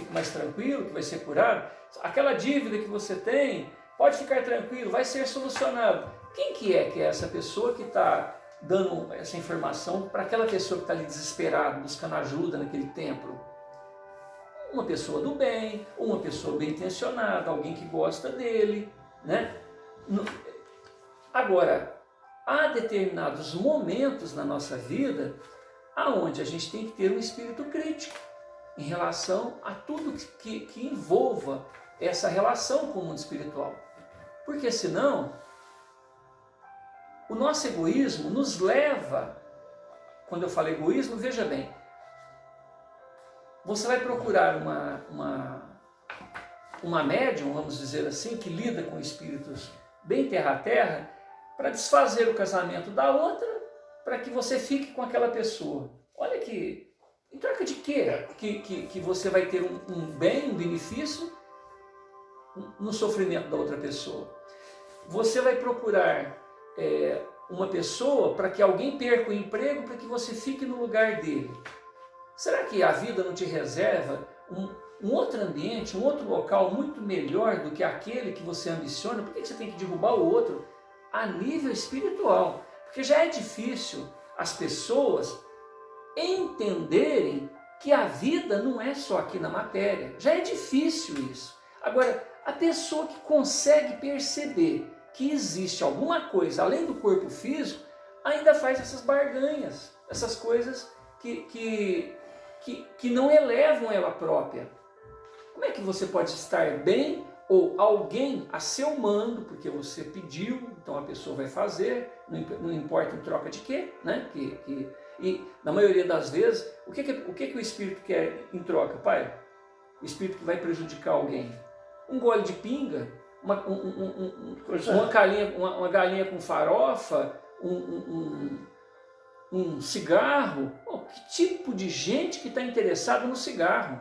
fique mais tranquilo, que vai ser curado. Aquela dívida que você tem, pode ficar tranquilo, vai ser solucionado. Quem que é essa pessoa que está dando essa informação para aquela pessoa que está ali desesperada, buscando ajuda naquele templo? Uma pessoa do bem, uma pessoa bem intencionada, alguém que gosta dele, né? Agora, há determinados momentos na nossa vida aonde a gente tem que ter um espírito crítico em relação a tudo que envolva essa relação com o mundo espiritual. Porque senão, o nosso egoísmo nos leva, quando eu falo egoísmo, veja bem, você vai procurar uma médium, vamos dizer assim, que lida com espíritos bem terra a terra, para desfazer o casamento da outra, para que você fique com aquela pessoa. Olha que, em troca de quê? Que você vai ter um bem, um benefício no sofrimento da outra pessoa. Você vai procurar uma pessoa para que alguém perca o emprego, para que você fique no lugar dele. Será que a vida não te reserva um outro ambiente, um outro local muito melhor do que aquele que você ambiciona? Por que você tem que derrubar o outro a nível espiritual? Porque já é difícil as pessoas entenderem que a vida não é só aqui na matéria. Já é difícil isso. Agora, a pessoa que consegue perceber que existe alguma coisa além do corpo físico, ainda faz essas barganhas, essas coisas que não elevam ela própria. Como é que você pode estar bem ou alguém a seu mando, porque você pediu, então a pessoa vai fazer, não importa em troca de quê, né? E na maioria das vezes, o que o espírito quer em troca, pai? O espírito que vai prejudicar alguém. Um gole de pinga, uma galinha com farofa, um cigarro. Oh, que tipo de gente que está interessado no cigarro?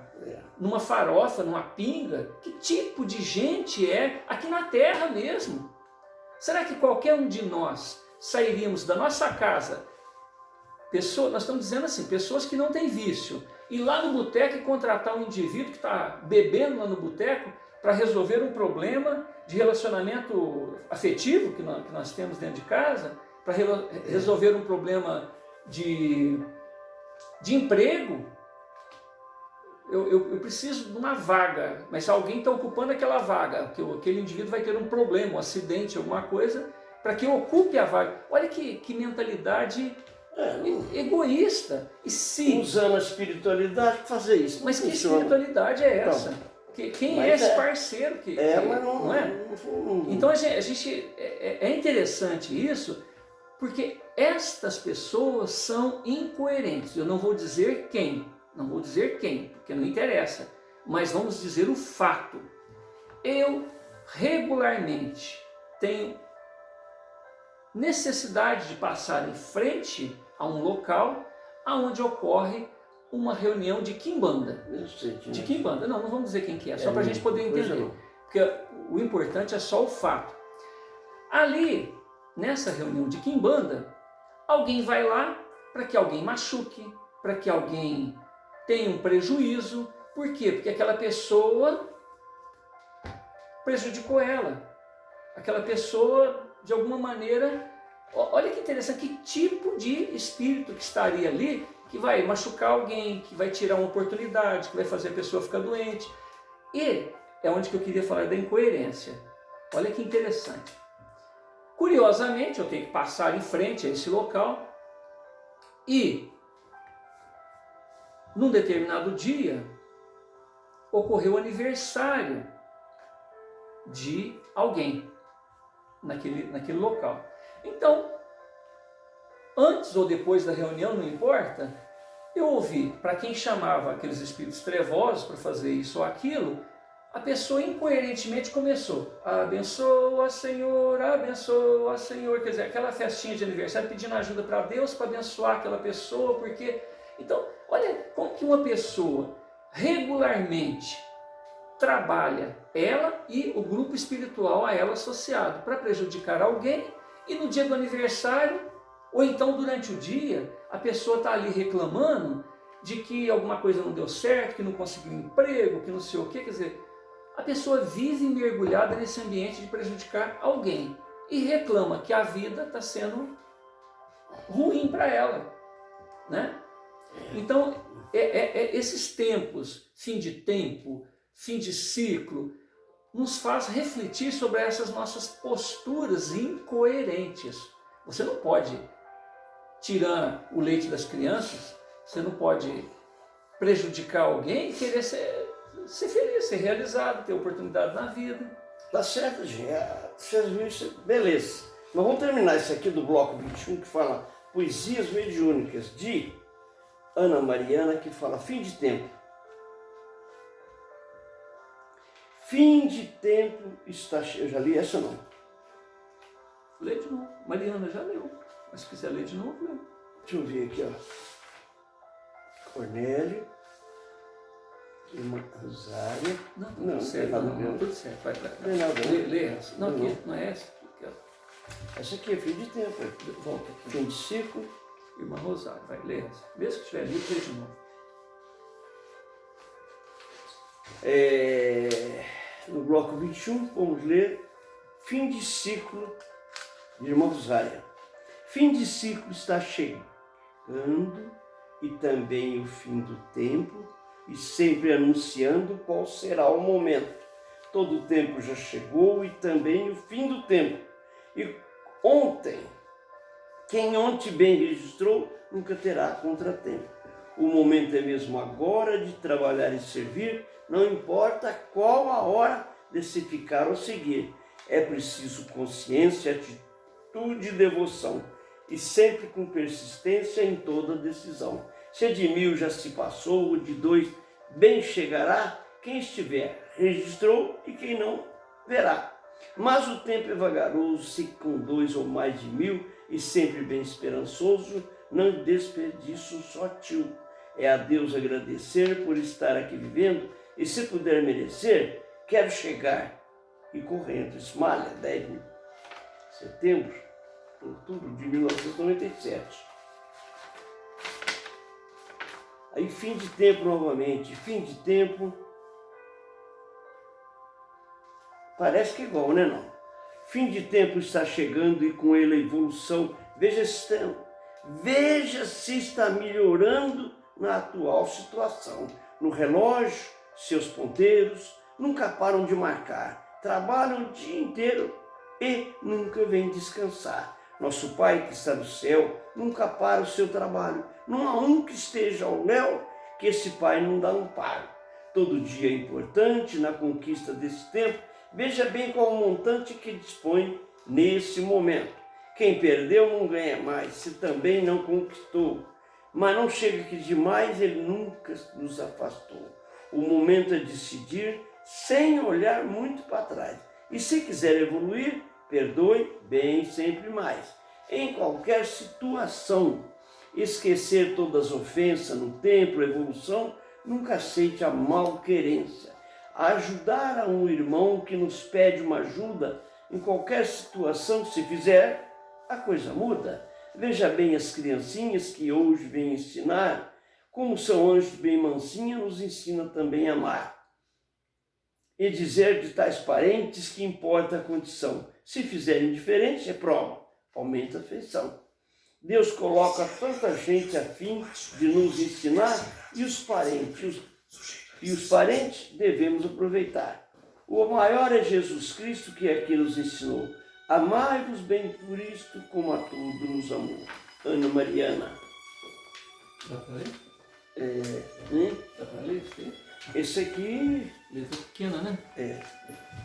Numa farofa, numa pinga? Que tipo de gente é aqui na Terra mesmo? Será que qualquer um de nós sairíamos da nossa casa, nós estamos dizendo assim, pessoas que não têm vício, ir lá no boteco e contratar um indivíduo que está bebendo lá no boteco para resolver um problema de relacionamento afetivo que nós temos dentro de casa, para resolver um problema de emprego? Eu preciso de uma vaga, mas se alguém está ocupando aquela vaga, que aquele indivíduo vai ter um problema, um acidente, alguma coisa, para que ocupe a vaga. Olha que mentalidade egoísta. E se usando a espiritualidade para fazer isso. Mas que espiritualidade é essa? Então, quem é esse parceiro? Mas não é? Então é interessante isso, porque estas pessoas são incoerentes. Eu não vou dizer quem, porque não interessa, mas vamos dizer o fato. Eu regularmente tenho necessidade de passar em frente a um local onde ocorre uma reunião de quimbanda. De quimbanda, não vamos dizer quem que é, só para a gente poder entender. Porque o importante é só o fato. Ali, nessa reunião de quimbanda, alguém vai lá para que alguém machuque, para que alguém tenha um prejuízo. Por quê? Porque aquela pessoa prejudicou ela. Aquela pessoa, de alguma maneira, olha que interessante, que tipo de espírito que estaria ali, que vai machucar alguém, que vai tirar uma oportunidade, que vai fazer a pessoa ficar doente. E é onde que eu queria falar da incoerência. Olha que interessante. Curiosamente, eu tenho que passar em frente a esse local e, num determinado dia, ocorreu o aniversário de alguém naquele local. Então, antes ou depois da reunião, não importa, eu ouvi, para quem chamava aqueles espíritos trevosos para fazer isso ou aquilo, a pessoa incoerentemente começou: abençoa, Senhor, quer dizer, aquela festinha de aniversário pedindo ajuda para Deus para abençoar aquela pessoa, porque... Então, olha como que uma pessoa regularmente trabalha, ela e o grupo espiritual a ela associado, para prejudicar alguém, e no dia do aniversário, ou então durante o dia, a pessoa está ali reclamando de que alguma coisa não deu certo, que não conseguiu emprego, que não sei o quê. Quer dizer, a pessoa vive mergulhada nesse ambiente de prejudicar alguém e reclama que a vida está sendo ruim para ela, né? Então, esses tempos, fim de tempo, fim de ciclo, nos faz refletir sobre essas nossas posturas incoerentes. Você não pode tirar o leite das crianças, você não pode prejudicar alguém e querer ser feliz, ser realizado, ter oportunidade na vida. Tá certo, gente. Vocês viram isso? Beleza. Nós vamos terminar isso aqui do bloco 21, que fala Poesias Mediúnicas, de Ana Mariana, que fala fim de tempo. Fim de tempo está cheio. Eu já li essa não. Lê de novo. Mariana já leu. Mas se quiser ler de novo, lê. Deixa eu ver aqui, ó. Cornélio. Irmã Rosária. Não, Não, tudo certo. não, Não, tudo certo. Vai. Não é nada, Lê essa. Não, aqui, não é essa. Aqui, ó. Essa aqui é fim de tempo. Volta aqui. Fim de ciclo. Irmã Rosário, vai, lê essa. Mesmo que tiver lido, lê de novo. No bloco 21, vamos ler Fim de ciclo de Irmã Rosária. Fim de ciclo está chegando e também o fim do tempo, e sempre anunciando qual será o momento. Todo o tempo já chegou e também o fim do tempo. E ontem, quem ontem bem registrou, nunca terá contratempo. O momento é mesmo agora de trabalhar e servir, não importa qual a hora de se ficar ou seguir. É preciso consciência, atitude e devoção, e sempre com persistência em toda decisão. Se a de 1000 já se passou, o de 2 bem chegará, quem estiver registrou e quem não verá. Mas o tempo é vagaroso, se com 2 ou mais de 1000, e sempre bem esperançoso, não desperdiço só tio. É a Deus agradecer por estar aqui vivendo, e se puder merecer, quero chegar e correndo. Ismalha, 10 de setembro, outubro de 1997. Aí fim de tempo novamente, fim de tempo. Parece que é igual, né não? Fim de tempo está chegando e com ele a evolução. Veja se está melhorando na atual situação. No relógio, seus ponteiros nunca param de marcar. Trabalham o dia inteiro e nunca vêm descansar. Nosso Pai que está no céu nunca para o seu trabalho. Não há um que esteja ao léu que esse Pai não dá amparo. Todo dia é importante na conquista desse tempo. Veja bem qual o montante que dispõe nesse momento. Quem perdeu não ganha mais, se também não conquistou. Mas não chega que demais ele nunca nos afastou. O momento é decidir sem olhar muito para trás. E se quiser evoluir, perdoe bem sempre mais. Em qualquer situação, esquecer todas as ofensas no tempo, evolução, nunca aceite a malquerência. Ajudar a um irmão que nos pede uma ajuda, em qualquer situação que se fizer, a coisa muda. Veja bem as criancinhas que hoje vêm ensinar, como são anjos bem mansinhas, nos ensina também a amar. E dizer de tais parentes que importa a condição. Se fizerem diferente, é prova, aumenta a afeição. Deus coloca tanta gente a fim de nos ensinar e os parentes devemos aproveitar. O maior é Jesus Cristo que aqui nos ensinou. Amai-vos bem por isto como a tudo nos amou. Ana Mariana. Dá para ler? Dá para ler isso aí? Esse aqui... Letra pequena, né?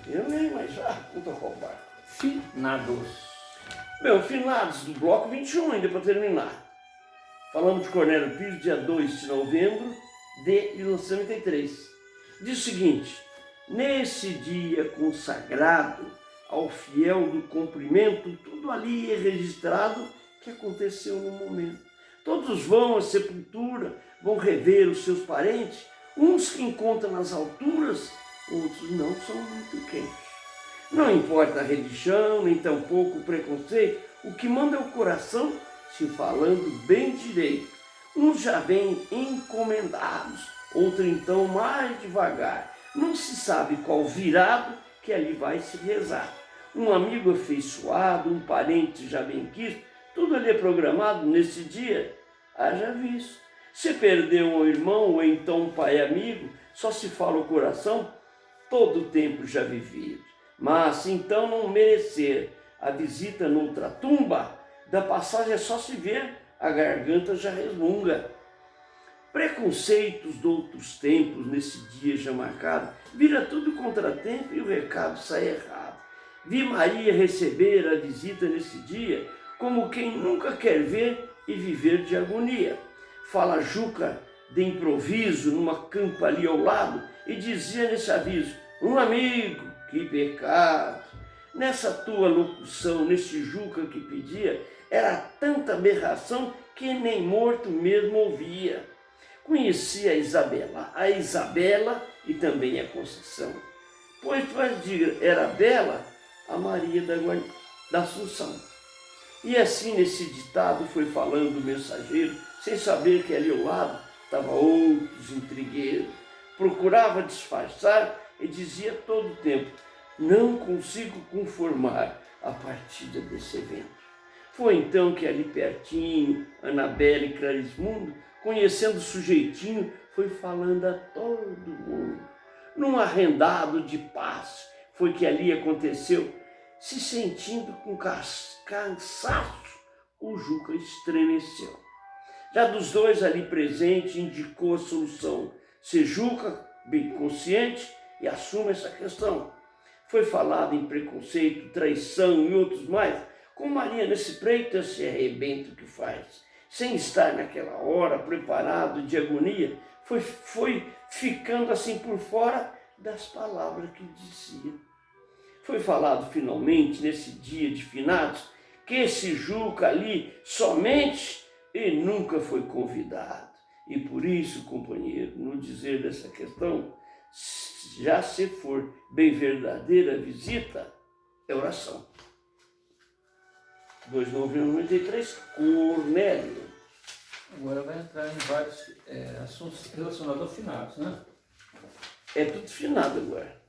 Eu nem, mas não tocou o barco. Finados. Meu, finados do bloco 21 ainda para terminar. Falamos de Cornélio Pires, dia 2 de novembro de 1993. Diz o seguinte: nesse dia consagrado ao fiel do cumprimento, tudo ali é registrado que aconteceu no momento. Todos vão à sepultura, vão rever os seus parentes, uns que encontram nas alturas, outros não, são muito quentes. Não importa a religião, nem tampouco o preconceito, o que manda é o coração se falando bem direito. Uns já vêm encomendados, outro então mais devagar. Não se sabe qual virado que ali vai se rezar. Um amigo afeiçoado, um parente já bem quisto, tudo ali é programado nesse dia, haja visto. Se perdeu um irmão ou então um pai amigo, só se fala o coração, todo o tempo já vivido. Mas se então não merecer a visita noutra tumba, da passagem é só se ver, a garganta já resmunga. Preconceitos de outros tempos nesse dia já marcado, vira tudo contratempo e o recado sai errado. Vi Maria receber a visita nesse dia como quem nunca quer ver e viver de agonia. Fala Juca de improviso numa campa ali ao lado e dizia nesse aviso: um amigo, que pecado. Nessa tua locução, nesse Juca que pedia, era tanta aberração que nem morto mesmo ouvia. Conhecia a Isabela e também a Conceição, pois era bela a Maria da Assunção. E assim nesse ditado foi falando o mensageiro, sem saber que ali ao lado estava outros intrigueiros. Procurava disfarçar e dizia todo o tempo: não consigo conformar a partida desse evento. Foi então que ali pertinho, Anabela e Clarismundo, conhecendo o sujeitinho, foi falando a todo mundo. Num arrendado de paz foi que ali aconteceu, se sentindo com cansaço, o Juca estremeceu. Já dos dois ali presentes, indicou a solução. Se Juca, bem consciente, e assume essa questão. Foi falado em preconceito, traição e outros mais. Com Maria nesse preito, esse arrebento que faz. Sem estar naquela hora preparado de agonia, foi ficando assim por fora das palavras que dizia. Foi falado finalmente nesse dia de finados que esse Juca ali somente e nunca foi convidado. E por isso, companheiro, no dizer dessa questão, já se for bem verdadeira visita, é oração. 2.993, Cornélio. Agora vai entrar em vários assuntos relacionados ao finados, né? É tudo finado agora.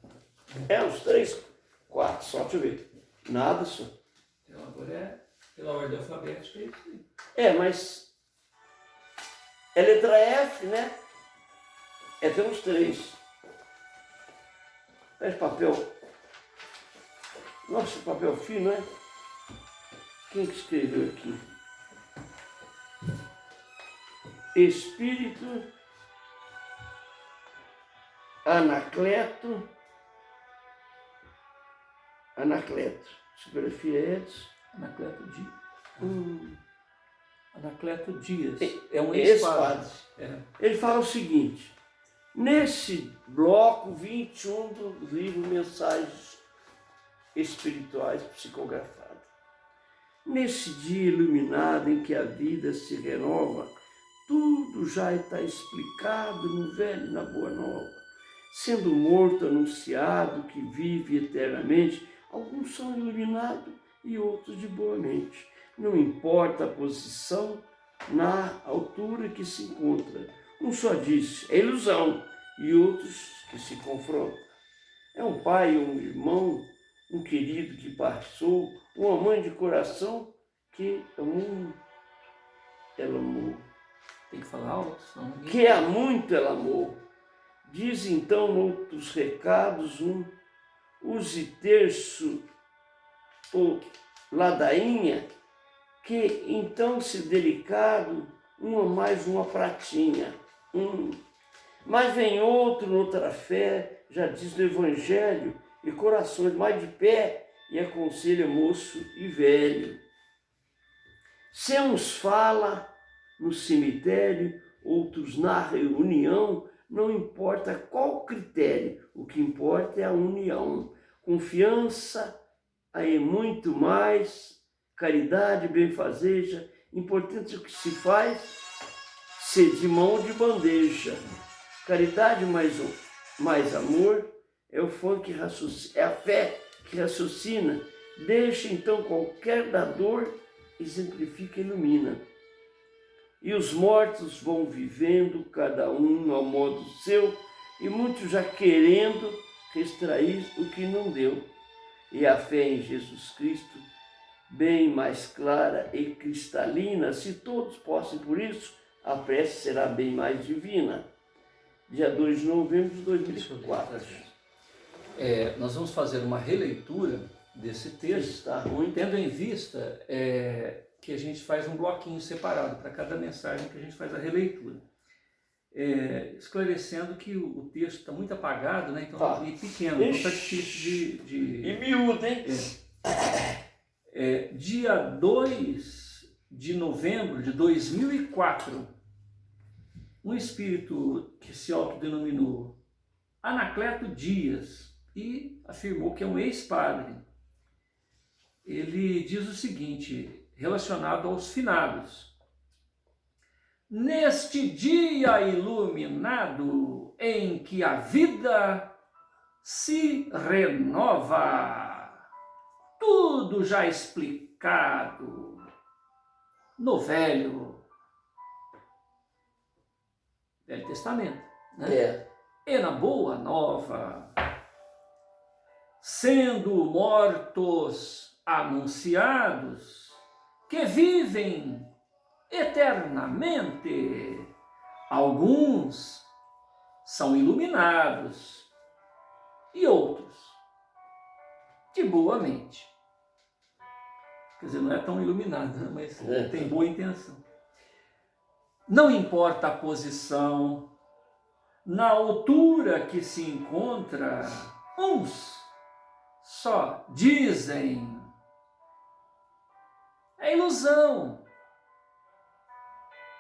É uns 3, 4, só deixa eu ver. Nada só. Então agora é pela ordem alfabética. Mas é letra F, né? Tem uns 3. Pede papel. Nossa, papel fino, né? Quem que escreveu aqui? Espírito Anacleto. Tipografia Edson. Anacleto Dias. É um ex-padre. Ele fala o seguinte: nesse bloco 21 do livro Mensagens Espirituais Psicografadas, nesse dia iluminado em que a vida se renova, tudo já está explicado no velho e na boa nova. Sendo morto anunciado que vive eternamente, alguns são iluminados e outros de boa mente. Não importa a posição na altura que se encontra. Um só disse, é ilusão, e outros que se confrontam. É um pai, um irmão, um querido que passou, uma mãe de coração que ela amou. Tem que falar alto, senão ninguém... Que há muito ela amou. Diz então noutros recados use terço ou ladainha, que então se delicado, mais uma pratinha. Mas vem outro noutra fé, já diz no Evangelho, e corações mais de pé, e aconselha moço e velho. Se uns fala no cemitério, outros na reunião, não importa qual critério, o que importa é a união. Confiança, aí muito mais, caridade, benfazeja, importante o que se faz, ser de mão de bandeja. Caridade mais amor, é o fã que raciocina, é a fé que raciocina, deixa então qualquer dador, exemplifica e ilumina. e os mortos vão vivendo, cada um ao modo seu, e muitos já querendo extrair o que não deu. E a fé em Jesus Cristo, bem mais clara e cristalina, se todos possam por isso, a prece será bem mais divina. Dia 2 de novembro de 2004. Nós vamos fazer uma releitura desse texto, Está ruim. tendo em vista que a gente faz um bloquinho separado para cada mensagem que a gente faz a releitura. Esclarecendo que o texto está muito apagado, né? Então, e pequeno, então está difícil de... E miúdo, hein? Dia 2 de novembro de 2004, um espírito que se autodenominou Anacleto Dias e afirmou que é um ex-padre. Ele diz o seguinte, relacionado aos finados: neste dia iluminado em que a vida se renova, tudo já explicado no Velho Testamento, né? E na Boa Nova, sendo mortos anunciados que vivem eternamente, alguns são iluminados e outros de boa mente. Quer dizer, não é tão iluminado, né? Mas tem boa intenção. Não importa a posição, na altura que se encontra, uns só dizem é ilusão,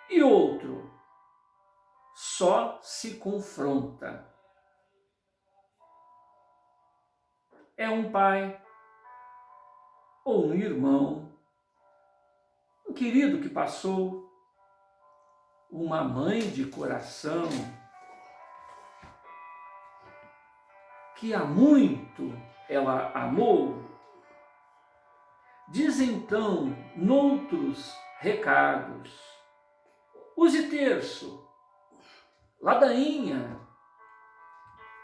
e outro só se confronta. É um pai ou um irmão, um querido que passou, uma mãe de coração que há muito ela amou. Diz então noutros recados: use terço, ladainha,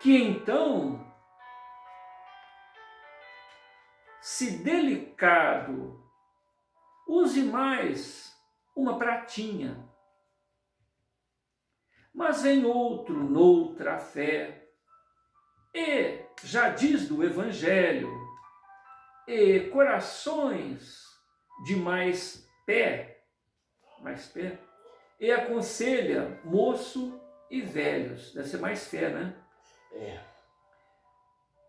que então, se delicado, use mais uma pratinha. Mas vem outro noutra fé, e já diz do Evangelho, e corações de mais pé, e aconselha moço e velhos, deve ser mais fé, né?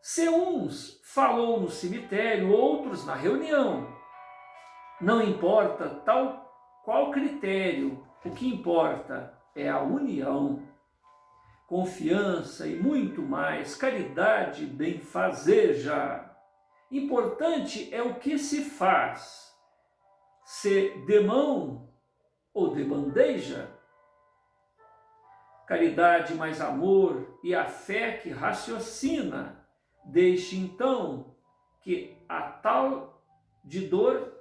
Se uns falou no cemitério, outros na reunião, não importa tal qual critério, o que importa é a união, confiança e muito mais, caridade benfazeja. Importante é o que se faz, se de mão ou de bandeja. Caridade mais amor e a fé que raciocina, deixe então que a tal de dor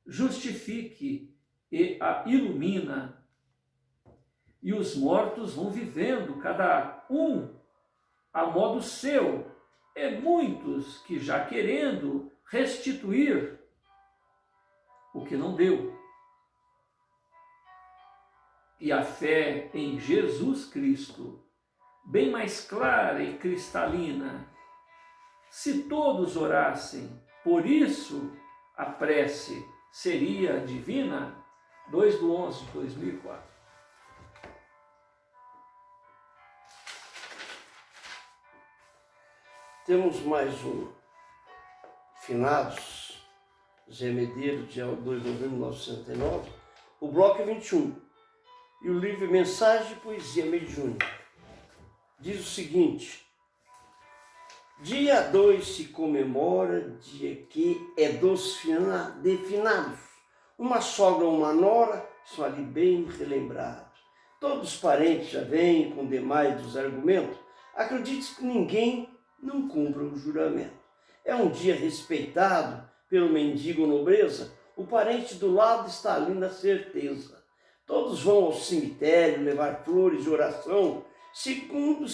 justifique e a ilumina. E os mortos vão vivendo, cada um a modo seu, e muitos que já querendo restituir o que não deu. E a fé em Jesus Cristo, bem mais clara e cristalina, se todos orassem, por isso a prece seria divina. 2/11/2004. Temos mais um, Finados, Zé Medeiro, dia 2 de novembro de 1969, o bloco é 21, e o livro Mensagem e Poesia Mediúnica. Diz o seguinte: dia 2 se comemora, dia que é dos finados. Uma sogra ou uma nora são ali bem relembrados. Todos os parentes já vêm com demais dos argumentos. Acredite que ninguém não cumpra o juramento. É um dia respeitado pelo mendigo nobreza, o parente do lado está ali na certeza. Todos vão ao cemitério levar flores de oração, seguindo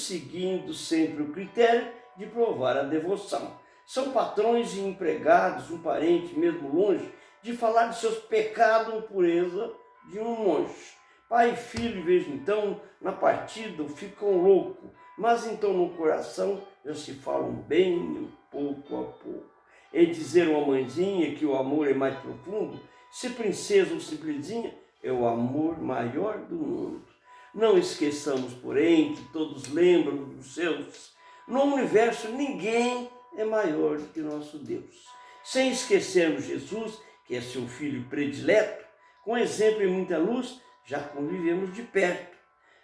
sempre o critério de provar a devoção. São patrões e empregados, um parente mesmo longe, de falar de seus pecados ou pureza de um monge. Pai e filho, vejo então, na partida ficam loucos, mas então no coração já se falam bem pouco a pouco. E dizer uma mãezinha que o amor é mais profundo, se princesa ou simplesinha, é o amor maior do mundo. Não esqueçamos, porém, que todos lembram dos seus. No universo ninguém é maior do que nosso Deus. Sem esquecermos Jesus, que é seu filho predileto, com exemplo e muita luz, já convivemos de perto.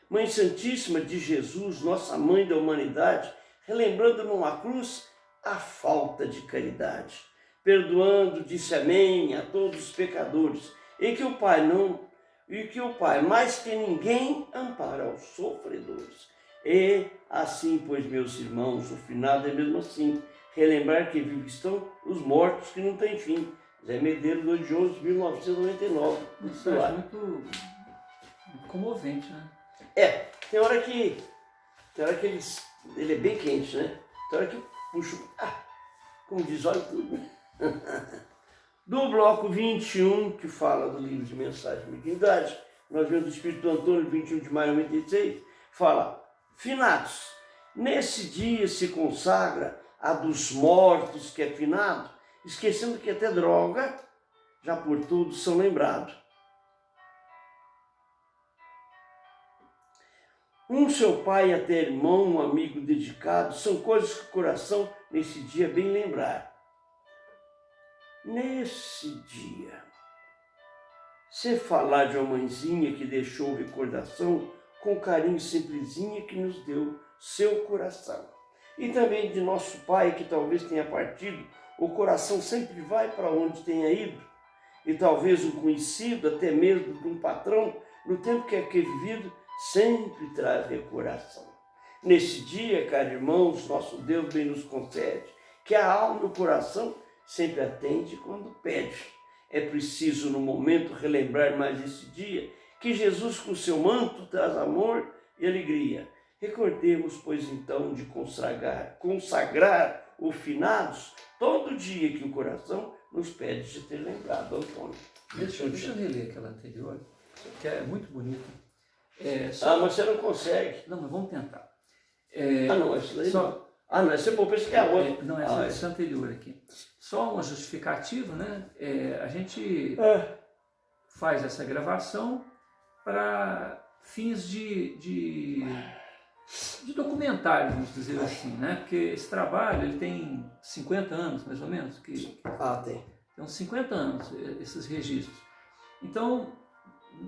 Mãe Santíssima de Jesus, nossa mãe da humanidade, relembrando numa cruz a falta de caridade, perdoando, disse amém a todos os pecadores, e que o Pai, mais que ninguém, ampara os sofredores. E assim, pois, meus irmãos, o finado é mesmo assim, relembrar que vivos estão os mortos que não têm fim. Zé Medeiros, 2 de 11 de 1999. Isso é muito comovente, né? Tem hora que ele é bem quente, né? Tem hora que puxa, como diz, olha tudo. Do bloco 21, que fala do livro de Mensagem de Mediunidade, nós vemos do Espírito Antônio, 21 de maio de 96, fala: finados, nesse dia se consagra a dos mortos que é finado, esquecendo que até droga, já por tudo são lembrados. Um seu pai, até irmão, um amigo dedicado, são coisas que o coração nesse dia bem lembrar. Nesse dia, se falar de uma mãezinha que deixou recordação com carinho simplesinha que nos deu seu coração. E também de nosso pai que talvez tenha partido, o coração sempre vai para onde tenha ido. E talvez um conhecido, até mesmo de um patrão, no tempo que é vivido, sempre traz recordação. Nesse dia, caros irmãos, nosso Deus bem nos concede que a alma e o coração sempre atende quando pede. É preciso, no momento, relembrar mais esse dia que Jesus, com seu manto, traz amor e alegria. Recordemos, pois, então, de consagrar o finados todo dia que o coração nos pede de ter lembrado, Antônio. Deixa eu reler aquela anterior, que é muito bonita. Mas você não consegue. Não, mas vamos tentar. Não, essa daí não. Essa é boa, pensei que é a outra. Não, essa anterior aqui. Só uma justificativa, né? A gente faz essa gravação para fins de documentário, vamos dizer assim, né? Porque esse trabalho ele tem 50 anos, mais ou menos. Tem. Tem uns 50 anos, esses registros. Então,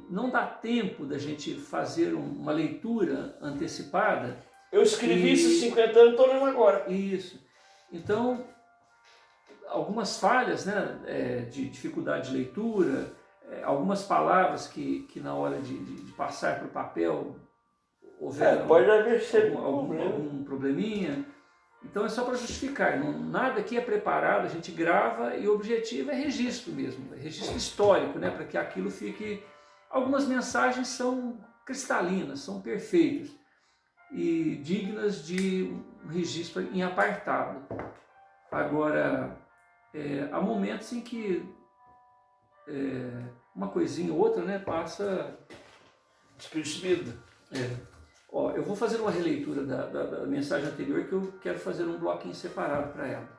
não dá tempo da gente fazer uma leitura antecipada. Eu escrevi esses 50 anos, estou lendo agora. Isso. Então, algumas falhas, né, de dificuldade de leitura, algumas palavras que na hora de passar para o papel houveram pode haver algum probleminha. Então é só para justificar. Nada aqui é preparado, a gente grava e o objetivo é registro mesmo, é registro histórico, né, para que aquilo fique... Algumas mensagens são cristalinas, são perfeitas e dignas de um registro em apartado. Agora, há momentos em que uma coisinha ou outra, né, passa despercebida. Eu vou fazer uma releitura da mensagem anterior, que eu quero fazer um bloquinho separado para ela.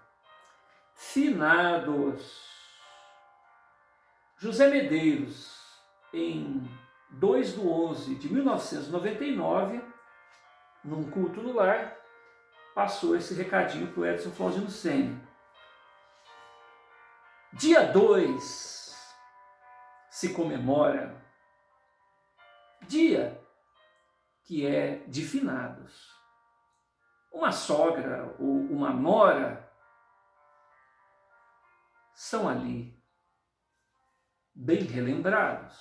Finados. José Medeiros, em 2 de 11 de 1999, num culto no lar, passou esse recadinho para o Edson Flauzino Sênior. Dia 2 se comemora dia que é de finados. Uma sogra ou uma nora são ali bem relembrados.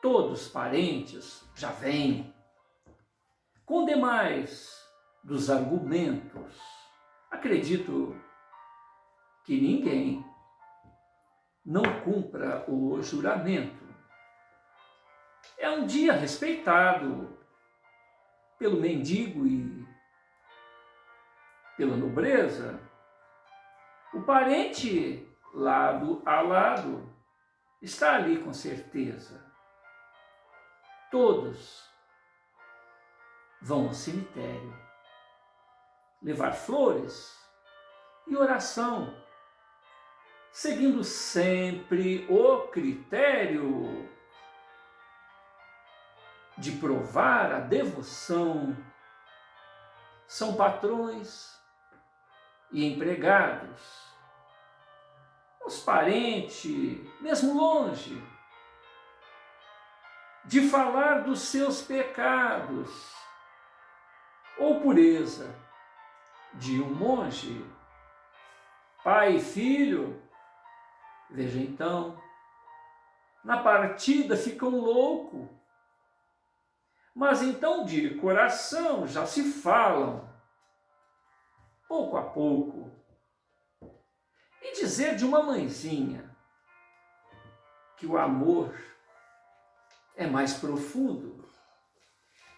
Todos parentes já vêm. Com demais dos argumentos, acredito que ninguém não cumpra o juramento. é um dia respeitado pelo mendigo e pela nobreza. O parente lado a lado está ali com certeza. Todos vão ao cemitério levar flores e oração, seguindo sempre o critério de provar a devoção. São patrões e empregados, os parentes, mesmo longe, de falar dos seus pecados, ou pureza de um monge, pai e filho. Veja então, na partida ficam loucos, mas então de coração já se falam, pouco a pouco. E dizer de uma mãezinha que o amor é mais profundo,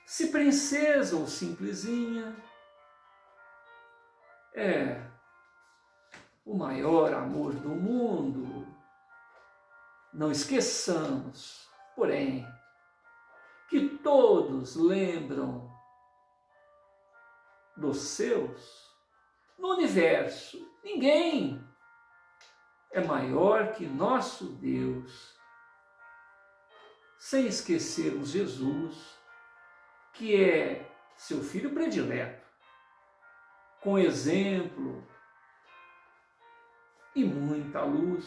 se princesa ou simplesinha, é o maior amor do mundo. Não esqueçamos, porém, que todos lembram dos seus. No universo, ninguém é maior que nosso Deus, sem esquecermos Jesus, que é seu filho predileto, com exemplo e muita luz.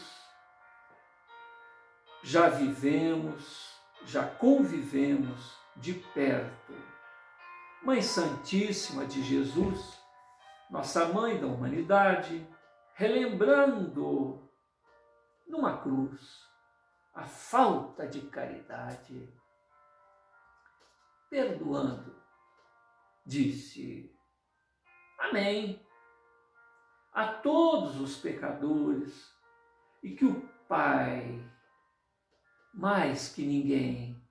Já vivemos, já convivemos de perto. Mãe Santíssima de Jesus, nossa mãe da humanidade, relembrando numa cruz a falta de caridade, perdoando, disse: Amém a todos os pecadores, e que o Pai, mais que ninguém,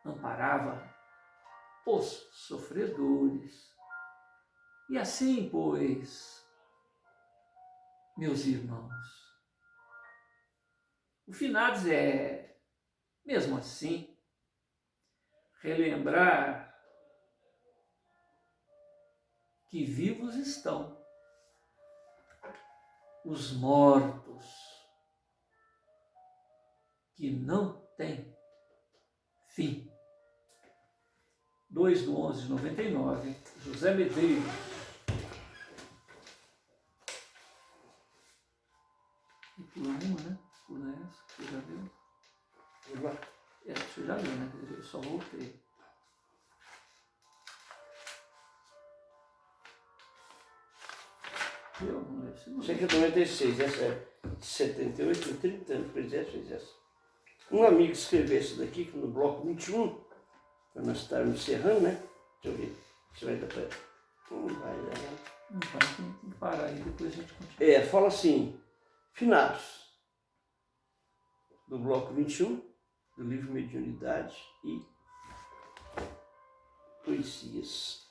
amparava os sofredores. E assim, pois, meus irmãos, o finados é, mesmo assim, relembrar que vivos estão os mortos, que não têm fim. 2/11/99, José Medeiros. E pula uma, né? Pula essa, você já viu? Você já viu, né? Eu só voltei. Eu não lembro. Isso aqui é 96, essa é 78, 30 anos, fez essa. Um amigo escreveu isso daqui, que no bloco 21, para nós estarmos encerrando, né? Deixa eu ver, se vai dar para... Não vai, né? Não vai, tem que parar aí, depois a gente continua. Fala assim: finados, do bloco 21, do livro Mediunidade e Poesias.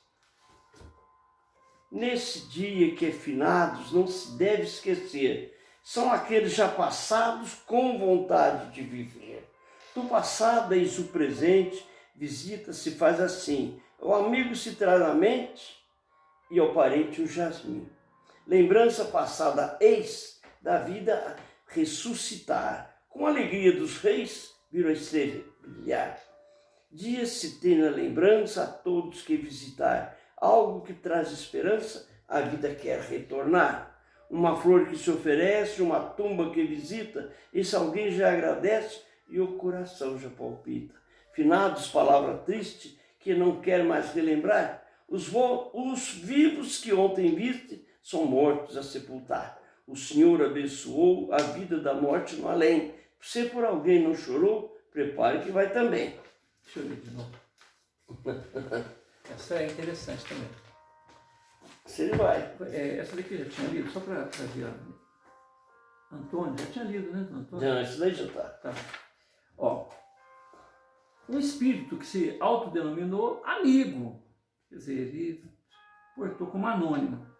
Nesse dia que é finados, não se deve esquecer, são aqueles já passados com vontade de viver. Do passado eis o presente, visita se faz assim: ao amigo se traz a mente e ao parente o jasmim. Lembrança passada eis da vida ressuscitar, com a alegria dos reis virou a estrela brilhar. Dias se tem na lembrança a todos que visitar, algo que traz esperança, a vida quer retornar. Uma flor que se oferece, uma tumba que visita, esse alguém já agradece e o coração já palpita. Finados, palavra triste, que não quer mais relembrar, os vivos que ontem viste são mortos a sepultar. O Senhor abençoou a vida da morte no além. Se por alguém não chorou, prepare que vai também. Deixa eu ler de novo. Essa é interessante também. Se ele vai. Essa daqui eu já tinha lido, só para ver. Antônio, já tinha lido, né, Antônio? Não, isso daí já está. Tá. Ó, um espírito que se autodenominou amigo, quer dizer, ele portou como anônimo.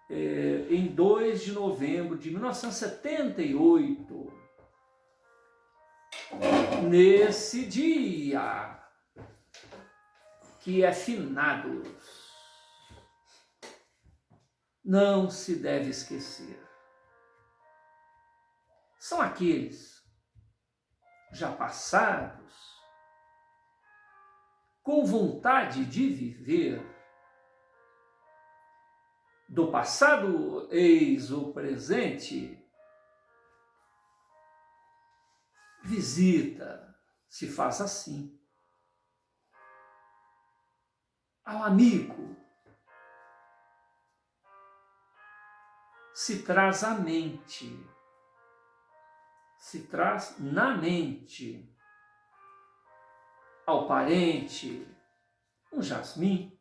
Em 2 de novembro de 1978, nesse dia que é finados, não se deve esquecer. São aqueles já passados, com vontade de viver, do passado eis o presente, visita, se faz assim. Ao amigo se traz à mente, se traz na mente. Ao parente, um jasmim.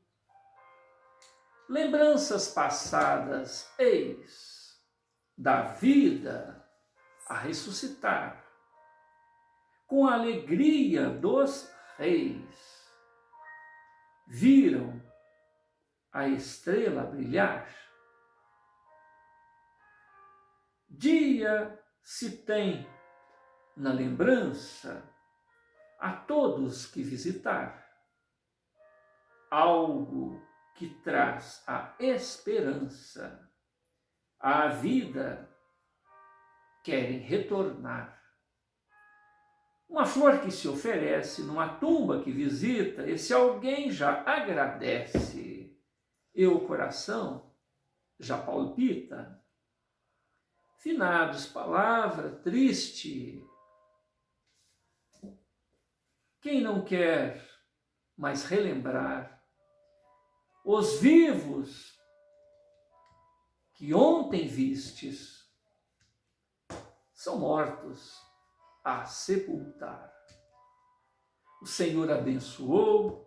Lembranças passadas, eis, da vida a ressuscitar, com a alegria dos reis. Viram a estrela brilhar. Dia se tem na lembrança a todos que visitar, algo que traz a esperança, à vida querem retornar. Uma flor que se oferece numa tumba que visita, esse alguém já agradece, e o coração já palpita. Finados, palavra triste. Quem não quer mais relembrar os vivos que ontem vistes, são mortos a sepultar. O Senhor abençoou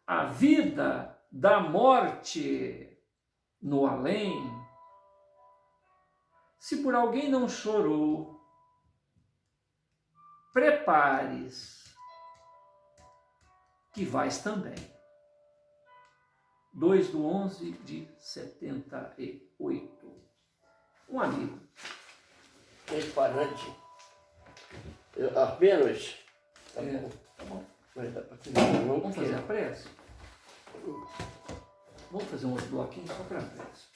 a vida da morte no além. Se por alguém não chorou, prepares que vais também. 2/11/78. Um amigo. Esse parante. Apenas. Tá bom. Tá bom. Vai dar para terminar, não? Vamos fazer a prece? Vamos fazer uns bloquinhos só para a prece.